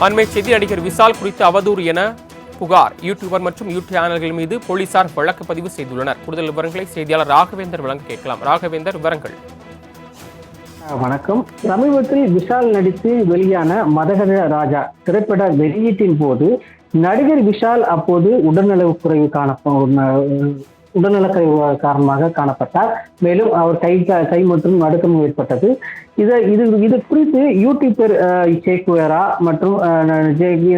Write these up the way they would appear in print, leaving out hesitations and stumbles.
அண்மை செய்தி நடிகர் விஷால் குறித்து அவதூறு என புகார். யூடியூபர் மற்றும் யூடியூப் சேனல்கள் மீது போலீசார் வழக்கு பதிவு செய்துள்ளனர். கூடுதல் விவரங்களை செய்தியாளர் ராகவேந்தர் வழங்க கேட்கலாம். ராகவேந்தர், விவரங்கள். வணக்கம். சமீபத்தில் விஷால் நடித்து வெளியான மதகத ராஜா திரைப்பட வெளியீட்டின் போது நடிகர் விஷால் அப்போது உடல்நலக்குறைவு காரணமாக காணப்பட்டார். மேலும் அவர் கை மற்றும் நடுக்கம் ஏற்பட்டது. இது குறித்து யூடியூபர் சேக்குவேரா மற்றும்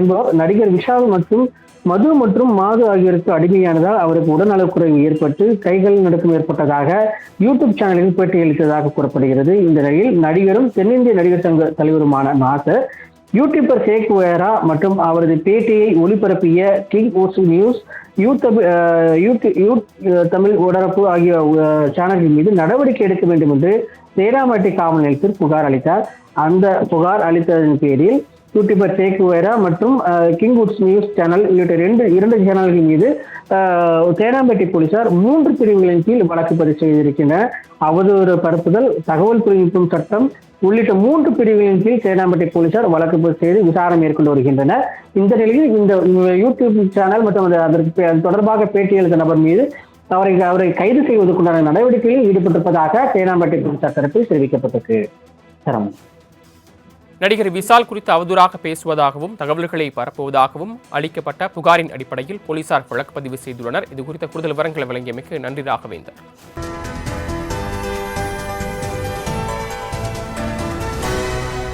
என்பவர் நடிகர் விஷால் மற்றும் மது மற்றும் மாது ஆகியோருக்கு அடிமையானதால் அவருக்கு உடல்நலக்குறைவு ஏற்பட்டு கைகள் நடுக்கம் ஏற்பட்டதாக யூடியூப் சேனலில் பேட்டியளித்ததாக கூறப்படுகிறது. இந்த நிலையில் நடிகரும் தென்னிந்திய நடிகர் சங்க தலைவருமான நாசர் யூடியூபர் சேக்குவேரா மற்றும் அவரது பேட்டியை ஒளிபரப்பிய கிங் ஓஸ் நியூஸ், தமிழ் ஒடரப்பு ஆகிய சேனல்கள் மீது நடவடிக்கை எடுக்க வேண்டும் என்று சேராமட்டை காவல் நிலையத்தில் புகார் அளித்தார். அந்த புகார் அளித்ததன் பேரில் யூடியூபர் சேக்குவேரா மற்றும் கிங் உட்ஸ் நியூஸ் சேனல் உள்ளிட்ட இரண்டு சேனல்கள் மீது தேனாம்பேட்டை போலீசார் 3 பிரிவுகளின் கீழ் வழக்கு பதிவு செய்திருக்கின்றனர். அவதூறு பரப்புதல், தகவல் தொழில்நுட்பம் சட்டம் உள்ளிட்ட 3 பிரிவுகளின் கீழ் தேனாம்பேட்டை போலீசார் வழக்கு பதிவு செய்து விசாரணை மேற்கொண்டு வருகின்றனர். இந்த நிலையில் இந்த யூடியூப் சேனல் மற்றும் அதற்கு தொடர்பாக பேட்டியளித்த நபர் மீது அவரை கைது செய்வதற்குண்டான நடவடிக்கையில் ஈடுபட்டிருப்பதாக தேனாம்பேட்டை போலீசார் தரப்பில் தெரிவிக்கப்பட்டது. நடிகர் விஷால் குறித்து அவதூறாக பேசுவதாகவும் தகவல்களை பரப்புவதாகவும் அளிக்கப்பட்ட புகாரின் அடிப்படையில் போலீசார் வழக்கு பதிவு செய்துள்ளனர். இது குறித்த கூடுதல் விவரங்களை வழங்கியமைக்கு நன்றி ராகவேந்தர்.